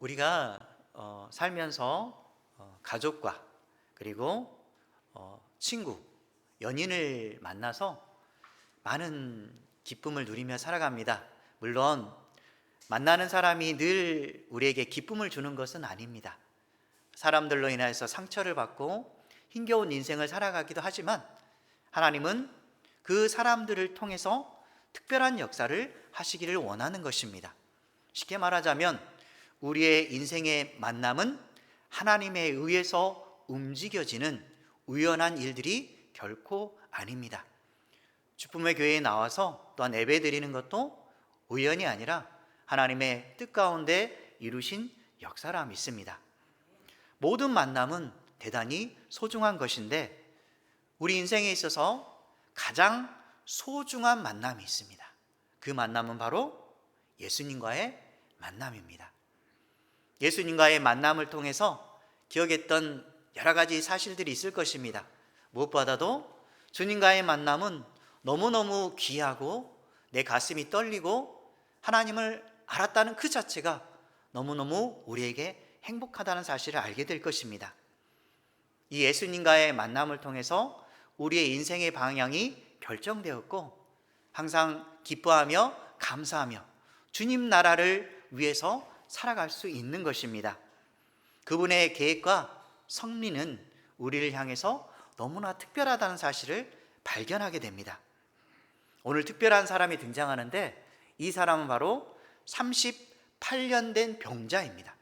우리가 살면서 가족과 그리고 친구, 연인을 만나서 많은 기쁨을 누리며 살아갑니다. 물론 만나는 사람이 늘 우리에게 기쁨을 주는 것은 아닙니다. 사람들로 인해서 상처를 받고 힘겨운 인생을 살아가기도 하지만 하나님은 그 사람들을 통해서 특별한 역사를 하시기를 원하는 것입니다. 쉽게 말하자면 우리의 인생의 만남은 하나님에 의해서 움직여지는 우연한 일들이 결코 아닙니다. 주품의 교회에 나와서 또한 예배 드리는 것도 우연이 아니라 하나님의 뜻 가운데 이루신 역사라 믿습니다. 모든 만남은 대단히 소중한 것인데 우리 인생에 있어서 가장 소중한 만남이 있습니다. 그 만남은 바로 예수님과의 만남입니다. 예수님과의 만남을 통해서 기억했던 여러 가지 사실들이 있을 것입니다. 무엇보다도 주님과의 만남은 너무너무 귀하고 내 가슴이 떨리고 하나님을 알았다는 그 자체가 너무너무 우리에게 행복하다는 사실을 알게 될 것입니다. 이 예수님과의 만남을 통해서 우리의 인생의 방향이 결정되었고 항상 기뻐하며 감사하며 주님 나라를 위해서 살아갈 수 있는 것입니다. 그분의 계획과 섭리는 우리를 향해서 너무나 특별하다는 사실을 발견하게 됩니다. 오늘 특별한 사람이 등장하는데 이 사람은 바로 38년 된 병자입니다.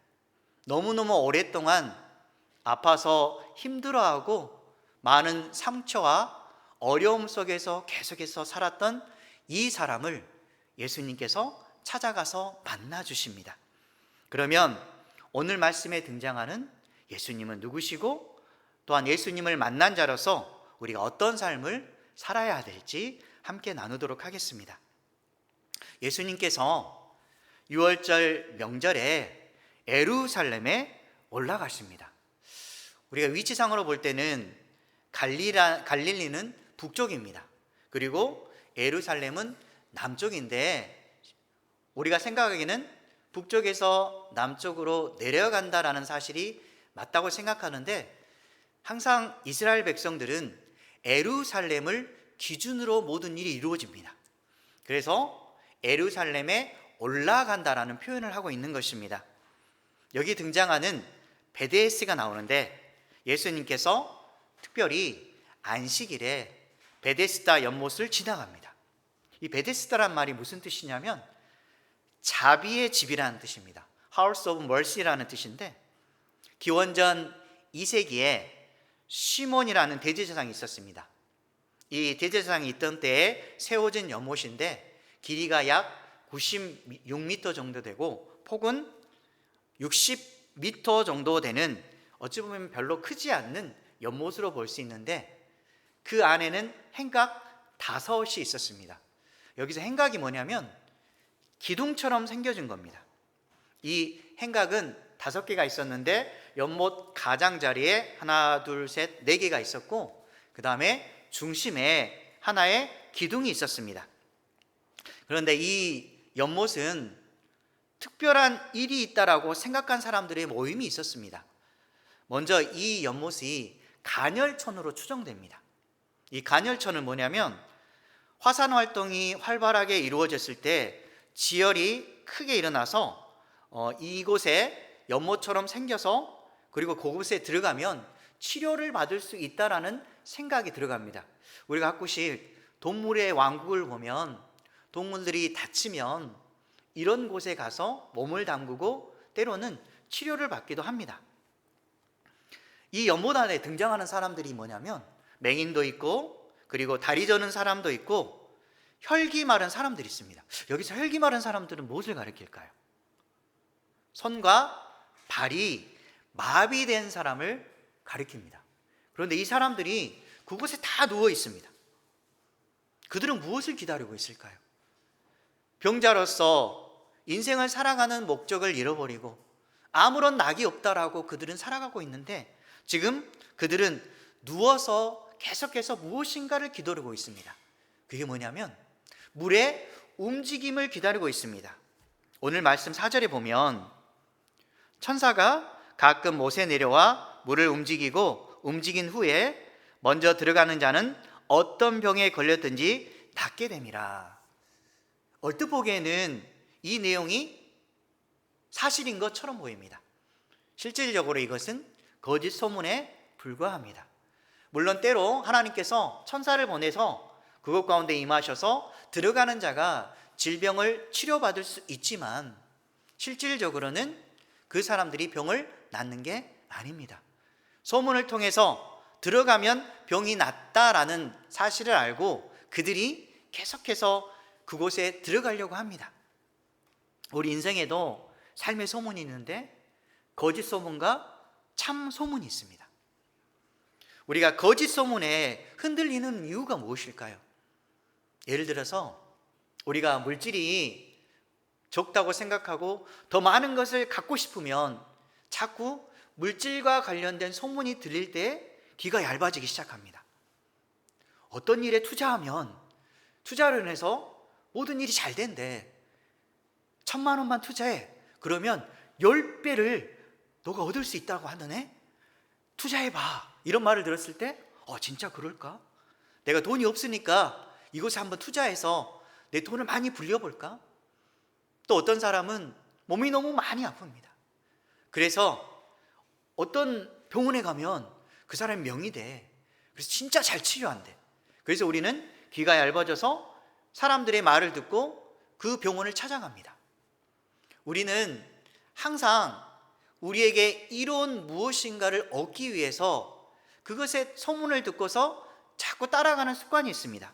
너무너무 오랫동안 아파서 힘들어하고 많은 상처와 어려움 속에서 계속해서 살았던 이 사람을 예수님께서 찾아가서 만나 주십니다. 그러면 오늘 말씀에 등장하는 예수님은 누구시고 또한 예수님을 만난 자로서 우리가 어떤 삶을 살아야 될지 함께 나누도록 하겠습니다. 예수님께서 6월절 명절에 예루살렘에 올라가십니다. 우리가 위치상으로 볼 때는 갈릴리는 북쪽입니다. 그리고 예루살렘은 남쪽인데 우리가 생각하기에는 북쪽에서 남쪽으로 내려간다라는 사실이 맞다고 생각하는데 항상 이스라엘 백성들은 예루살렘을 기준으로 모든 일이 이루어집니다. 그래서 예루살렘에 올라간다라는 표현을 하고 있는 것입니다. 여기 등장하는 베데스가 나오는데 예수님께서 특별히 안식일에 베데스다 연못을 지나갑니다. 이 베데스다란 말이 무슨 뜻이냐면 자비의 집이라는 뜻입니다. House of Mercy라는 뜻인데 기원전 2세기에 시몬이라는 대제사장이 있었습니다. 이 대제사장이 있던 때에 세워진 연못인데 길이가 약 96m 정도 되고 폭은 60m 정도 되는 어찌 보면 별로 크지 않는 연못으로 볼 수 있는데 그 안에는 행각 5이 있었습니다. 여기서 행각이 뭐냐면 기둥처럼 생겨진 겁니다. 이 행각은 5개가 있었는데 연못 가장자리에 하나, 둘, 셋, 4개가 있었고 그 다음에 중심에 하나의 기둥이 있었습니다. 그런데 이 연못은 특별한 일이 있다라고 생각한 사람들의 모임이 있었습니다. 먼저 이 연못이 간열천으로 추정됩니다. 이 간열천은 뭐냐면 화산 활동이 활발하게 이루어졌을 때 지열이 크게 일어나서 이곳에 연못처럼 생겨서 그리고 그곳에 들어가면 치료를 받을 수 있다라는 생각이 들어갑니다. 우리가 가끔씩 동물의 왕국을 보면 동물들이 다치면 이런 곳에 가서 몸을 담그고 때로는 치료를 받기도 합니다. 이 연못 안에 등장하는 사람들이 뭐냐면 맹인도 있고 그리고 다리 저는 사람도 있고 혈기 마른 사람들이 있습니다. 여기서 혈기 마른 사람들은 무엇을 가리킬까요? 손과 발이 마비된 사람을 가리킵니다. 그런데 이 사람들이 그곳에 다 누워 있습니다. 그들은 무엇을 기다리고 있을까요? 병자로서 인생을 살아가는 목적을 잃어버리고 아무런 낙이 없다라고 그들은 살아가고 있는데 지금 그들은 누워서 계속해서 무엇인가를 기다리고 있습니다. 그게 뭐냐면 물의 움직임을 기다리고 있습니다. 오늘 말씀 4절에 보면 천사가 가끔 못에 내려와 물을 움직이고 움직인 후에 먼저 들어가는 자는 어떤 병에 걸렸든지 낫게 됨이라. 얼뜻 보기에는 이 내용이 사실인 것처럼 보입니다. 실질적으로 이것은 거짓 소문에 불과합니다. 물론 때로 하나님께서 천사를 보내서 그것 가운데 임하셔서 들어가는 자가 질병을 치료받을 수 있지만 실질적으로는 그 사람들이 병을 낫는 게 아닙니다. 소문을 통해서 들어가면 병이 낫다라는 사실을 알고 그들이 계속해서 그곳에 들어가려고 합니다. 우리 인생에도 삶의 소문이 있는데 거짓 소문과 참 소문이 있습니다. 우리가 거짓 소문에 흔들리는 이유가 무엇일까요? 예를 들어서 우리가 물질이 적다고 생각하고 더 많은 것을 갖고 싶으면 자꾸 물질과 관련된 소문이 들릴 때 귀가 얇아지기 시작합니다. 어떤 일에 투자하면 투자로 인해서 모든 일이 잘 된대. 1,000만 원만 투자해. 그러면 10배를 너가 얻을 수 있다고 하더네. 투자해봐. 이런 말을 들었을 때 진짜 그럴까? 내가 돈이 없으니까 이곳에 한번 투자해서 내 돈을 많이 불려볼까? 또 어떤 사람은 몸이 너무 많이 아픕니다. 그래서 어떤 병원에 가면 그 사람이 명이 돼. 그래서 진짜 잘 치료한대. 그래서 우리는 귀가 얇아져서 사람들의 말을 듣고 그 병원을 찾아갑니다. 우리는 항상 우리에게 이로운 무엇인가를 얻기 위해서 그것의 소문을 듣고서 자꾸 따라가는 습관이 있습니다.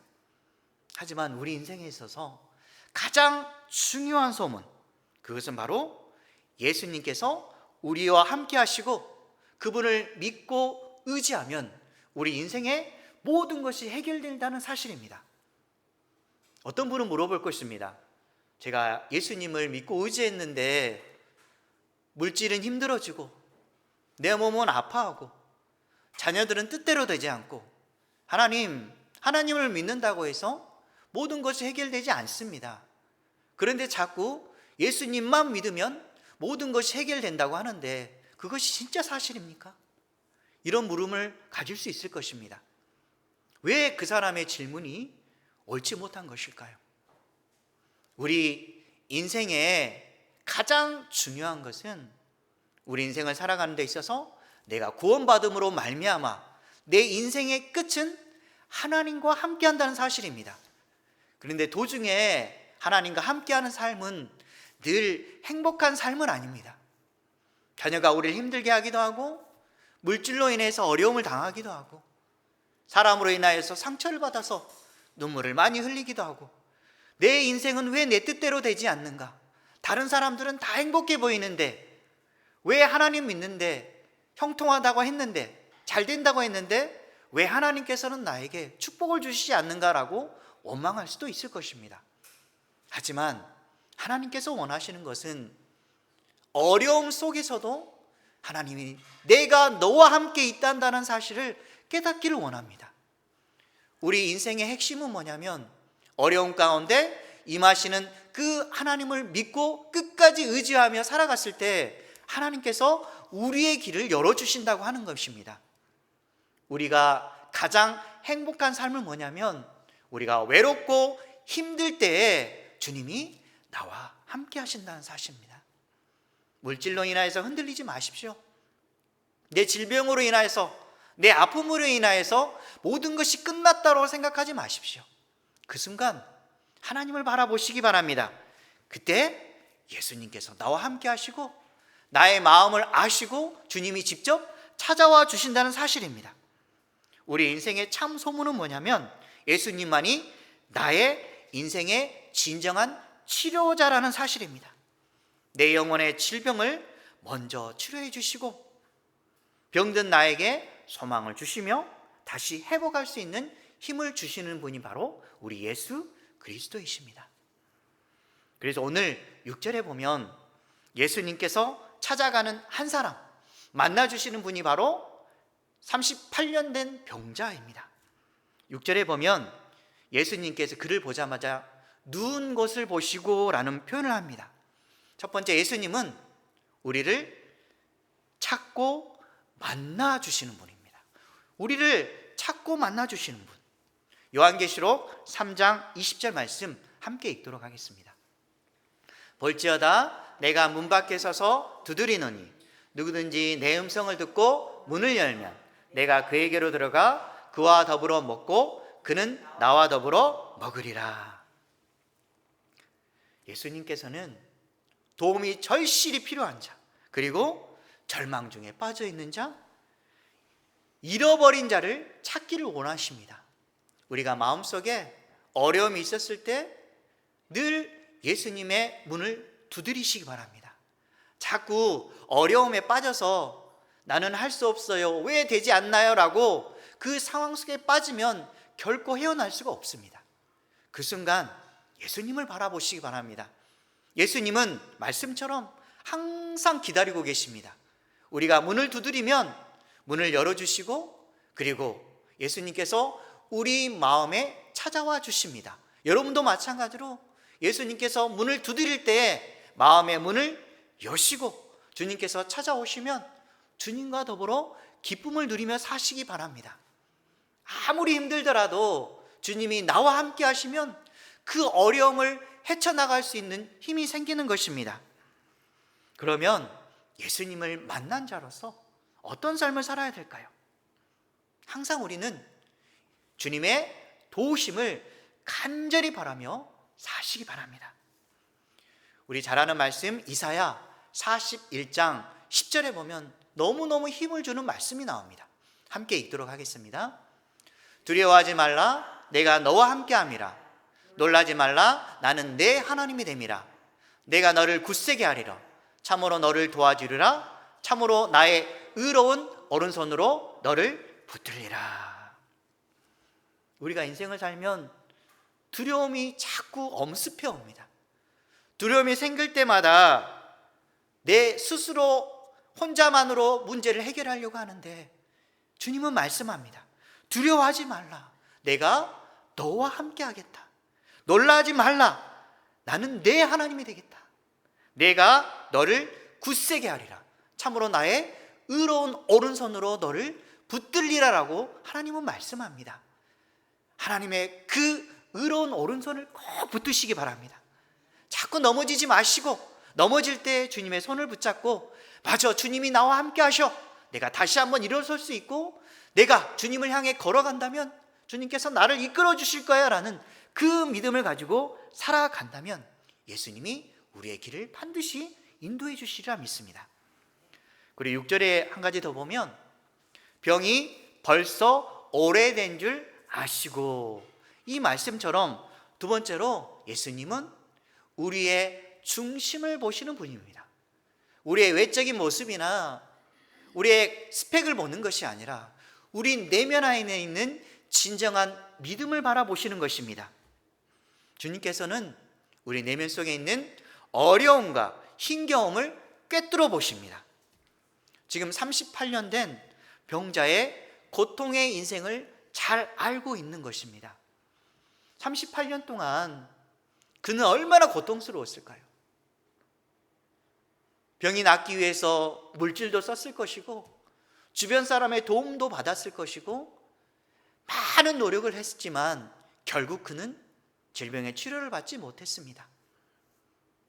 하지만 우리 인생에 있어서 가장 중요한 소문, 그것은 바로 예수님께서 우리와 함께 하시고 그분을 믿고 의지하면 우리 인생의 모든 것이 해결된다는 사실입니다. 어떤 분은 물어볼 것입니다. 제가 예수님을 믿고 의지했는데 물질은 힘들어지고 내 몸은 아파하고 자녀들은 뜻대로 되지 않고 하나님을 믿는다고 해서 모든 것이 해결되지 않습니다. 그런데 자꾸 예수님만 믿으면 모든 것이 해결된다고 하는데 그것이 진짜 사실입니까? 이런 물음을 가질 수 있을 것입니다. 왜 그 사람의 질문이 옳지 못한 것일까요? 우리 인생에 가장 중요한 것은 우리 인생을 살아가는 데 있어서 내가 구원받음으로 말미암아 내 인생의 끝은 하나님과 함께한다는 사실입니다. 그런데 도중에 하나님과 함께하는 삶은 늘 행복한 삶은 아닙니다. 자녀가 우리를 힘들게 하기도 하고 물질로 인해서 어려움을 당하기도 하고 사람으로 인하여서 상처를 받아서 눈물을 많이 흘리기도 하고 내 인생은 왜 내 뜻대로 되지 않는가? 다른 사람들은 다 행복해 보이는데 왜 하나님 믿는데 형통하다고 했는데 잘 된다고 했는데 왜 하나님께서는 나에게 축복을 주시지 않는가라고 원망할 수도 있을 것입니다. 하지만 하나님께서 원하시는 것은 어려움 속에서도 하나님이 내가 너와 함께 있단다는 사실을 깨닫기를 원합니다. 우리 인생의 핵심은 뭐냐면 어려움 가운데 임하시는 그 하나님을 믿고 끝까지 의지하며 살아갔을 때 하나님께서 우리의 길을 열어주신다고 하는 것입니다. 우리가 가장 행복한 삶은 뭐냐면 우리가 외롭고 힘들 때에 주님이 나와 함께 하신다는 사실입니다. 물질로 인하여서 흔들리지 마십시오. 내 질병으로 인하여서 내 아픔으로 인하여서 모든 것이 끝났다고 생각하지 마십시오. 그 순간 하나님을 바라보시기 바랍니다. 그때 예수님께서 나와 함께 하시고 나의 마음을 아시고 주님이 직접 찾아와 주신다는 사실입니다. 우리 인생의 참 소문은 뭐냐면 예수님만이 나의 인생의 진정한 치료자라는 사실입니다. 내 영혼의 질병을 먼저 치료해 주시고 병든 나에게 소망을 주시며 다시 회복할 수 있는 힘을 주시는 분이 바로 우리 예수 그리스도이십니다. 그래서 오늘 6절에 보면 예수님께서 찾아가는 한 사람 만나주시는 분이 바로 38년 된 병자입니다. 6절에 보면 예수님께서 그를 보자마자 누운 것을 보시고 라는 표현을 합니다. 첫 번째, 예수님은 우리를 찾고 만나 주시는 분입니다. 우리를 찾고 만나 주시는 분. 요한계시록 3장 20절 말씀 함께 읽도록 하겠습니다. 볼지어다 내가 문 밖에 서서 두드리노니 누구든지 내 음성을 듣고 문을 열면 내가 그에게로 들어가 그와 더불어 먹고 그는 나와 더불어 먹으리라. 예수님께서는 도움이 절실히 필요한 자, 그리고 절망 중에 빠져 있는 자, 잃어버린 자를 찾기를 원하십니다. 우리가 마음속에 어려움이 있었을 때 늘 예수님의 문을 두드리시기 바랍니다. 자꾸 어려움에 빠져서 나는 할 수 없어요, 왜 되지 않나요? 라고 그 상황 속에 빠지면 결코 헤어날 수가 없습니다. 그 순간 예수님을 바라보시기 바랍니다. 예수님은 말씀처럼 항상 기다리고 계십니다. 우리가 문을 두드리면 문을 열어주시고, 그리고 예수님께서 우리 마음에 찾아와 주십니다. 여러분도 마찬가지로 예수님께서 문을 두드릴 때 마음의 문을 여시고 주님께서 찾아오시면 주님과 더불어 기쁨을 누리며 사시기 바랍니다. 아무리 힘들더라도 주님이 나와 함께 하시면 그 어려움을 헤쳐나갈 수 있는 힘이 생기는 것입니다. 그러면 예수님을 만난 자로서 어떤 삶을 살아야 될까요? 항상 우리는 주님의 도우심을 간절히 바라며 사시기 바랍니다. 우리 잘 아는 말씀 이사야 41장 10절에 보면 너무너무 힘을 주는 말씀이 나옵니다. 함께 읽도록 하겠습니다. 두려워하지 말라, 내가 너와 함께함이라. 놀라지 말라, 나는 내 하나님이 됨이라. 내가 너를 굳세게 하리라. 참으로 너를 도와주리라. 참으로 나의 의로운 오른손으로 너를 붙들리라. 우리가 인생을 살면 두려움이 자꾸 엄습해 옵니다. 두려움이 생길 때마다 내 스스로 혼자만으로 문제를 해결하려고 하는데 주님은 말씀합니다. 두려워하지 말라, 내가 너와 함께 하겠다. 놀라지 말라, 나는 내 하나님이 되겠다. 내가 너를 굳세게 하리라. 참으로 나의 의로운 오른손으로 너를 붙들리라라고 하나님은 말씀합니다. 하나님의 그 의로운 오른손을 꼭 붙드시기 바랍니다. 자꾸 넘어지지 마시고, 넘어질 때 주님의 손을 붙잡고, 맞아, 주님이 나와 함께 하셔, 내가 다시 한번 일어설 수 있고 내가 주님을 향해 걸어간다면 주님께서 나를 이끌어 주실 거야 라는 그 믿음을 가지고 살아간다면 예수님이 우리의 길을 반드시 인도해 주시리라 믿습니다. 그리고 6절에 한 가지 더 보면 병이 벌써 오래된 줄 아시고, 이 말씀처럼 두 번째로 예수님은 우리의 중심을 보시는 분입니다. 우리의 외적인 모습이나 우리의 스펙을 보는 것이 아니라 우리 내면 안에 있는 진정한 믿음을 바라보시는 것입니다. 주님께서는 우리 내면 속에 있는 어려움과 힘겨움을 꿰뚫어 보십니다. 지금 38년 된 병자의 고통의 인생을 잘 알고 있는 것입니다. 38년 동안 그는 얼마나 고통스러웠을까요? 병이 낫기 위해서 물질도 썼을 것이고 주변 사람의 도움도 받았을 것이고 많은 노력을 했지만 결국 그는 질병의 치료를 받지 못했습니다.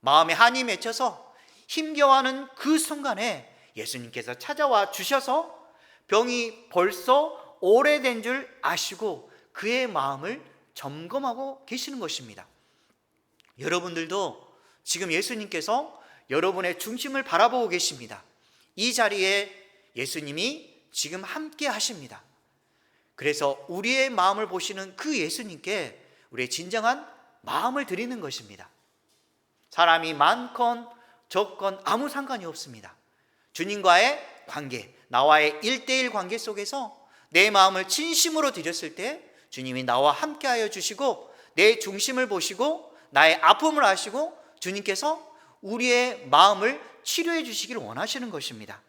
마음에 한이 맺혀서 힘겨워하는 그 순간에 예수님께서 찾아와 주셔서 병이 벌써 오래된 줄 아시고 그의 마음을 점검하고 계시는 것입니다. 여러분들도 지금 예수님께서 여러분의 중심을 바라보고 계십니다. 이 자리에 예수님이 지금 함께 하십니다. 그래서 우리의 마음을 보시는 그 예수님께 우리의 진정한 마음을 드리는 것입니다. 사람이 많건 적건 아무 상관이 없습니다. 주님과의 관계, 나와의 1:1 관계 속에서 내 마음을 진심으로 드렸을 때 주님이 나와 함께하여 주시고 내 중심을 보시고 나의 아픔을 아시고 주님께서 우리의 마음을 치료해 주시기를 원하시는 것입니다.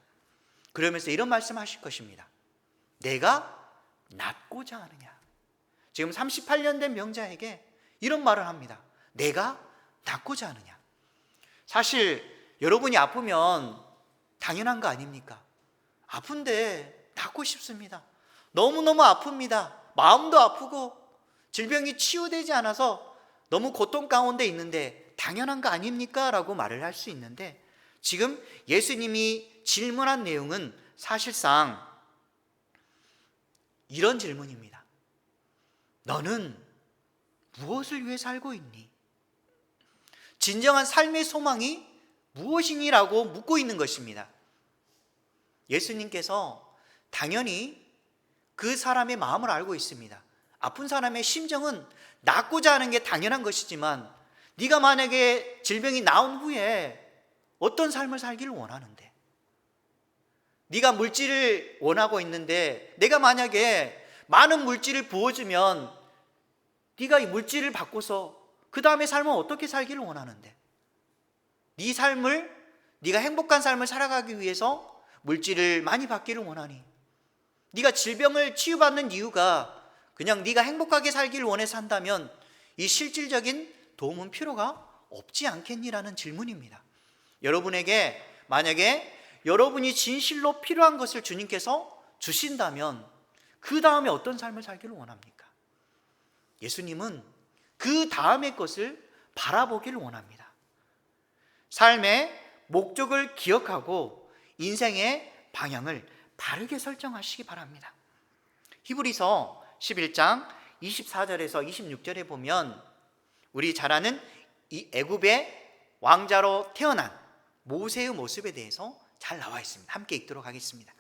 그러면서 이런 말씀하실 것입니다. 내가 낫고자 하느냐. 지금 38년 된 병자에게 이런 말을 합니다. 내가 낫고자 하느냐. 사실 여러분이 아프면 당연한 거 아닙니까? 아픈데 낫고 싶습니다. 너무너무 아픕니다. 마음도 아프고 질병이 치유되지 않아서 너무 고통 가운데 있는데 당연한 거 아닙니까? 라고 말을 할 수 있는데, 지금 예수님이 질문한 내용은 사실상 이런 질문입니다. 너는 무엇을 위해 살고 있니? 진정한 삶의 소망이 무엇이니라고 묻고 있는 것입니다. 예수님께서 당연히 그 사람의 마음을 알고 있습니다. 아픈 사람의 심정은 낫고자 하는 게 당연한 것이지만, 네가 만약에 질병이 나은 후에 어떤 삶을 살기를 원하는데, 네가 물질을 원하고 있는데 내가 만약에 많은 물질을 부어주면 네가 이 물질을 받고서 그 다음에 삶은 어떻게 살기를 원하는데, 네 삶을, 네가 행복한 삶을 살아가기 위해서 물질을 많이 받기를 원하니, 네가 질병을 치유받는 이유가 그냥 네가 행복하게 살기를 원해서 한다면 이 실질적인 도움은 필요가 없지 않겠니라는 질문입니다. 여러분에게 만약에 여러분이 진실로 필요한 것을 주님께서 주신다면 그 다음에 어떤 삶을 살기를 원합니까? 예수님은 그 다음의 것을 바라보기를 원합니다. 삶의 목적을 기억하고 인생의 방향을 바르게 설정하시기 바랍니다. 히브리서 11장 24절에서 26절에 보면 우리 잘 아는 이 애굽의 왕자로 태어난 모세의 모습에 대해서 잘 나와 있습니다. 함께 읽도록 하겠습니다.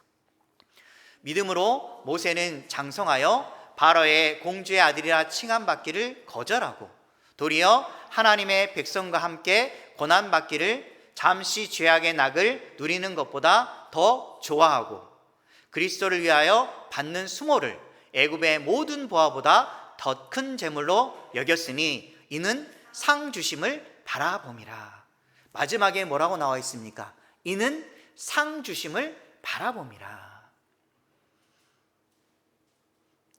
믿음으로 모세는 장성하여 바로의 공주의 아들이라 칭함받기를 거절하고 도리어 하나님의 백성과 함께 고난받기를 잠시 죄악의 낙을 누리는 것보다 더 좋아하고 그리스도를 위하여 받는 수모를 애굽의 모든 보화보다 더 큰 재물로 여겼으니 이는 상 주심을 바라봄이라. 마지막에 뭐라고 나와 있습니까? 이는 상 주심을 바라봄이라.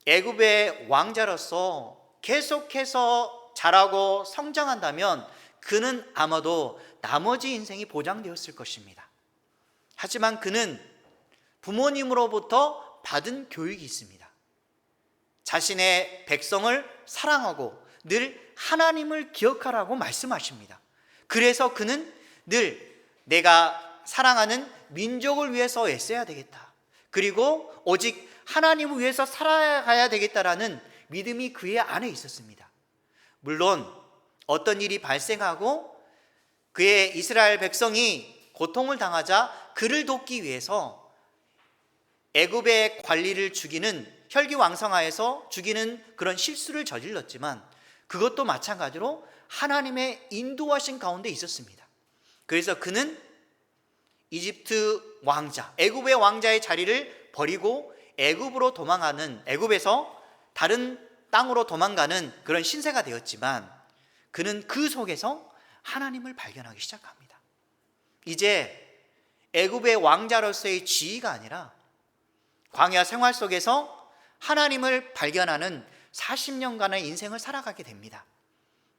애굽의 왕자로서 계속해서 자라고 성장한다면 그는 아마도 나머지 인생이 보장되었을 것입니다. 하지만 그는 부모님으로부터 받은 교육이 있습니다. 자신의 백성을 사랑하고 늘 하나님을 기억하라고 말씀하십니다. 그래서 그는 늘 내가 사랑하는 민족을 위해서 애써야 되겠다, 그리고 오직 하나님을 위해서 살아가야 되겠다라는 믿음이 그의 안에 있었습니다. 물론 어떤 일이 발생하고 그의 이스라엘 백성이 고통을 당하자 그를 돕기 위해서 애굽의 관리를 죽이는, 혈기왕성하여서 죽이는 그런 실수를 저질렀지만 그것도 마찬가지로 하나님의 인도하신 가운데 있었습니다. 그래서 그는 이집트 왕자, 애굽의 왕자의 자리를 버리고 애굽으로 도망가는, 애굽에서 다른 땅으로 도망가는 그런 신세가 되었지만 그는 그 속에서 하나님을 발견하기 시작합니다. 이제 애굽의 왕자로서의 지위가 아니라 광야 생활 속에서 하나님을 발견하는 40년간의 인생을 살아가게 됩니다.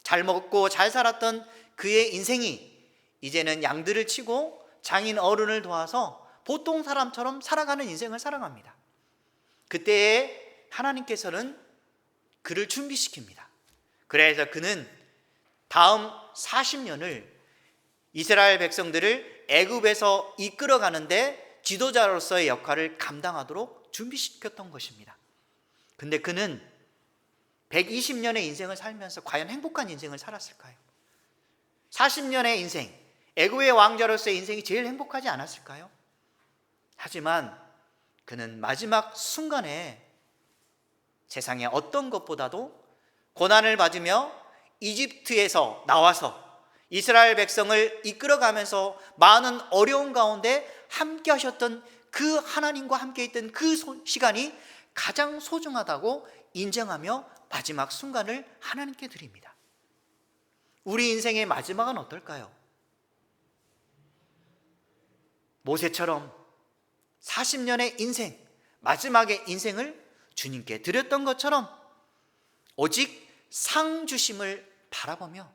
잘 먹고 잘 살았던 그의 인생이 이제는 양들을 치고 장인 어른을 도와서 보통 사람처럼 살아가는 인생을 살아갑니다. 그때에 하나님께서는 그를 준비시킵니다. 그래서 그는 다음 40년을 이스라엘 백성들을 애굽에서 이끌어가는데 지도자로서의 역할을 감당하도록 준비시켰던 것입니다. 근데 그는 120년의 인생을 살면서 과연 행복한 인생을 살았을까요? 40년의 인생, 애굽의 왕자로서의 인생이 제일 행복하지 않았을까요? 하지만 그는 마지막 순간에 세상의 어떤 것보다도 고난을 받으며 이집트에서 나와서 이스라엘 백성을 이끌어가면서 많은 어려운 가운데 함께 하셨던 그 하나님과 함께 있던 그 시간이 가장 소중하다고 인정하며 마지막 순간을 하나님께 드립니다. 우리 인생의 마지막은 어떨까요? 모세처럼 40년의 인생, 마지막의 인생을 주님께 드렸던 것처럼 오직 상 주심을 바라보며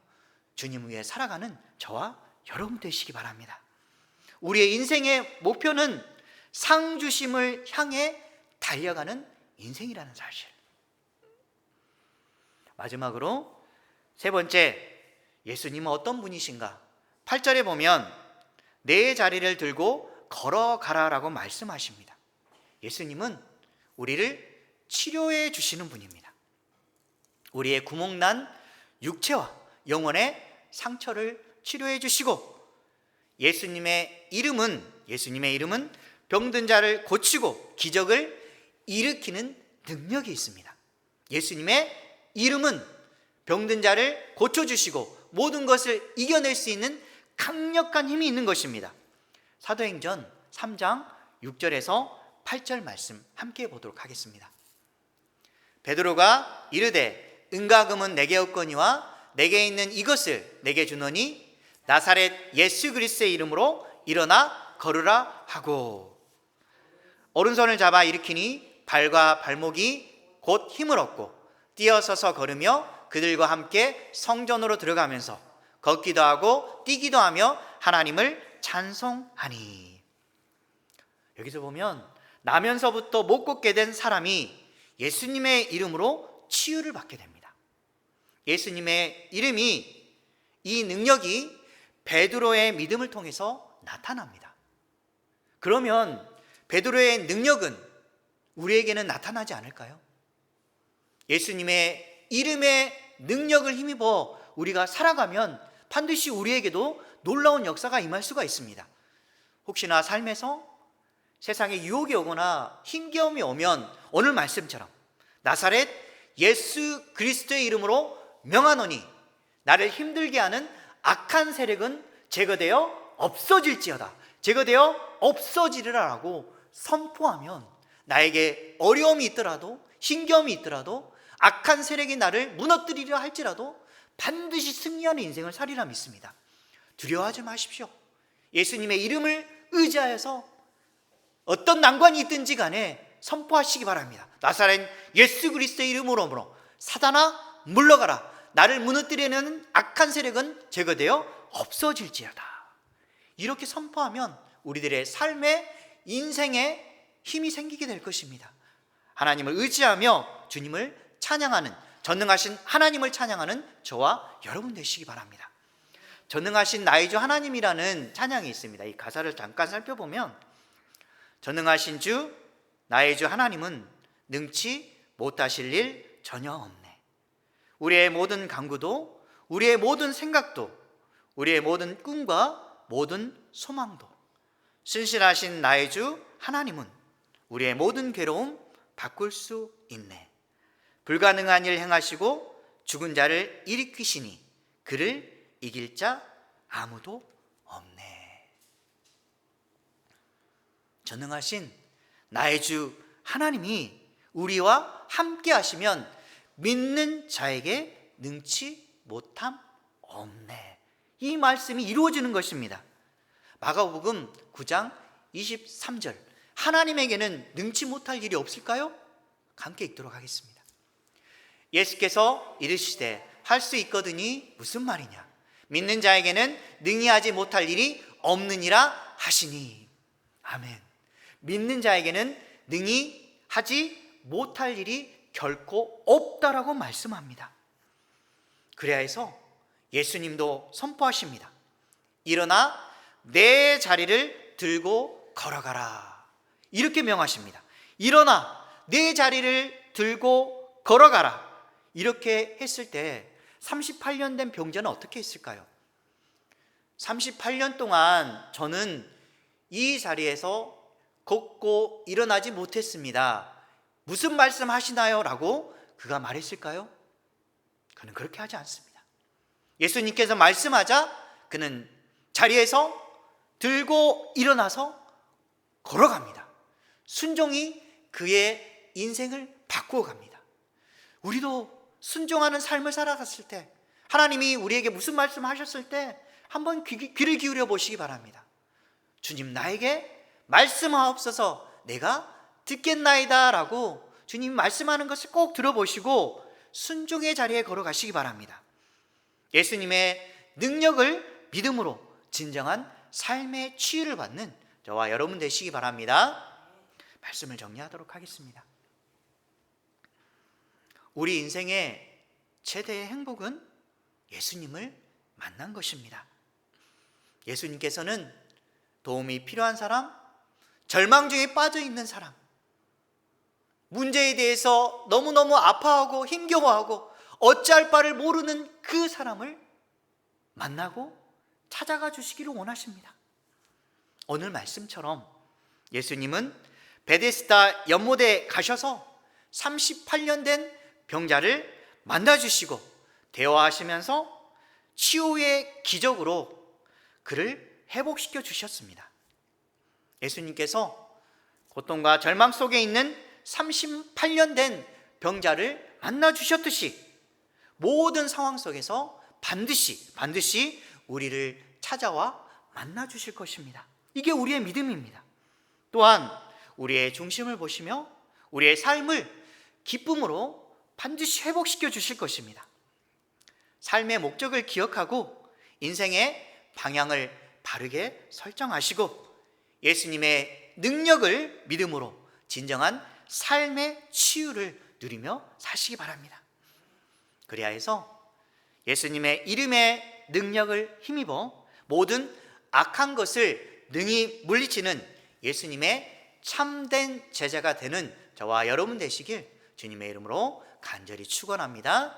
주님 위해 살아가는 저와 여러분 되시기 바랍니다. 우리의 인생의 목표는 상 주심을 향해 달려가는 인생이라는 사실. 마지막으로 세 번째, 예수님은 어떤 분이신가? 8절에 보면 내 자리를 들고 걸어가라라고 말씀하십니다. 예수님은 우리를 치료해 주시는 분입니다. 우리의 구멍난 육체와 영혼의 상처를 치료해 주시고, 예수님의 이름은 병든 자를 고치고 기적을 일으키는 능력이 있습니다. 예수님의 이름은 병든 자를 고쳐주시고 모든 것을 이겨낼 수 있는 강력한 힘이 있는 것입니다. 사도행전 3장 6절에서 8절 말씀 함께 보도록 하겠습니다. 베드로가 이르되 은과 금은 내게 없거니와 내게 있는 이것을 내게 주노니 나사렛 예수 그리스도의 이름으로 일어나 걸으라 하고, 오른손을 잡아 일으키니 발과 발목이 곧 힘을 얻고 뛰어서서 걸으며 그들과 함께 성전으로 들어가면서 걷기도 하고 뛰기도 하며 하나님을 찬송하니. 여기서 보면 나면서부터 못 걷게 된 사람이 예수님의 이름으로 치유를 받게 됩니다. 예수님의 이름이, 이 능력이 베드로의 믿음을 통해서 나타납니다. 그러면 베드로의 능력은 우리에게는 나타나지 않을까요? 예수님의 이름의 능력을 힘입어 우리가 살아가면 반드시 우리에게도 놀라운 역사가 임할 수가 있습니다. 혹시나 삶에서 세상에 유혹이 오거나 힘겨움이 오면 오늘 말씀처럼 나사렛 예수 그리스도의 이름으로 명하노니 나를 힘들게 하는 악한 세력은 제거되어 없어질지어다, 제거되어 없어지리라라고 선포하면, 나에게 어려움이 있더라도 힘겨움이 있더라도 악한 세력이 나를 무너뜨리려 할지라도 반드시 승리하는 인생을 살리라 믿습니다. 두려워하지 마십시오. 예수님의 이름을 의지하여서 어떤 난관이 있든지 간에 선포하시기 바랍니다. 나사렛 예수 그리스도의 이름으로 사단아 물러가라, 나를 무너뜨리려는 악한 세력은 제거되어 없어질지어다. 이렇게 선포하면 우리들의 삶에, 인생에 힘이 생기게 될 것입니다. 하나님을 의지하며 주님을 찬양하는, 전능하신 하나님을 찬양하는 저와 여러분 되시기 바랍니다. 전능하신 나의 주 하나님이라는 찬양이 있습니다. 이 가사를 잠깐 살펴보면, 전능하신 주 나의 주 하나님은 능치 못하실 일 전혀 없네. 우리의 모든 간구도, 우리의 모든 생각도, 우리의 모든 꿈과 모든 소망도 신실하신 나의 주 하나님은 우리의 모든 괴로움 바꿀 수 있네. 불가능한 일 행하시고 죽은 자를 일으키시니 그를 이길 자 아무도 없네. 전능하신 나의 주 하나님이 우리와 함께 하시면 믿는 자에게 능치 못함 없네. 이 말씀이 이루어지는 것입니다. 마가복음 9장 23절, 하나님에게는 능치 못할 일이 없을까요? 함께 읽도록 하겠습니다. 예수께서 이르시되 할 수 있거든이 무슨 말이냐, 믿는 자에게는 능히 하지 못할 일이 없느니라 하시니. 아멘. 믿는 자에게는 능히 하지 못할 일이 결코 없다라고 말씀합니다. 그래야 해서 예수님도 선포하십니다. 일어나 내 자리를 들고 걸어가라, 이렇게 명하십니다. 일어나 내 자리를 들고 걸어가라. 이렇게 했을 때 38년 된 병자는 어떻게 했을까요? 38년 동안 저는 이 자리에서 걷고 일어나지 못했습니다. 무슨 말씀 하시나요? 라고 그가 말했을까요? 그는 그렇게 하지 않습니다. 예수님께서 말씀하자 그는 자리에서 들고 일어나서 걸어갑니다. 순종이 그의 인생을 바꾸어 갑니다. 우리도 순종하는 삶을 살아갔을 때, 하나님이 우리에게 무슨 말씀 하셨을 때 한번 귀를 기울여 보시기 바랍니다. 주님, 나에게 말씀하옵소서, 내가 듣겠나이다 라고 주님이 말씀하는 것을 꼭 들어보시고 순종의 자리에 걸어가시기 바랍니다. 예수님의 능력을 믿음으로 진정한 삶의 치유를 받는 저와 여러분 되시기 바랍니다. 말씀을 정리하도록 하겠습니다. 우리 인생의 최대의 행복은 예수님을 만난 것입니다. 예수님께서는 도움이 필요한 사람, 절망 중에 빠져 있는 사람, 문제에 대해서 너무너무 아파하고 힘겨워하고 어찌할 바를 모르는 그 사람을 만나고 찾아가 주시기를 원하십니다. 오늘 말씀처럼 예수님은 베데스다 연못에 가셔서 38년 된 병자를 만나주시고 대화하시면서 치유의 기적으로 그를 회복시켜 주셨습니다. 예수님께서 고통과 절망 속에 있는 38년 된 병자를 만나주셨듯이 모든 상황 속에서 반드시 우리를 찾아와 만나주실 것입니다. 이게 우리의 믿음입니다. 또한 우리의 중심을 보시며 우리의 삶을 기쁨으로 반드시 회복시켜 주실 것입니다. 삶의 목적을 기억하고 인생의 방향을 바르게 설정하시고 예수님의 능력을 믿음으로 진정한 삶의 치유를 누리며 사시기 바랍니다. 그래야 해서 예수님의 이름의 능력을 힘입어 모든 악한 것을 능히 물리치는 예수님의 참된 제자가 되는 저와 여러분 되시길 주님의 이름으로 간절히 축원합니다.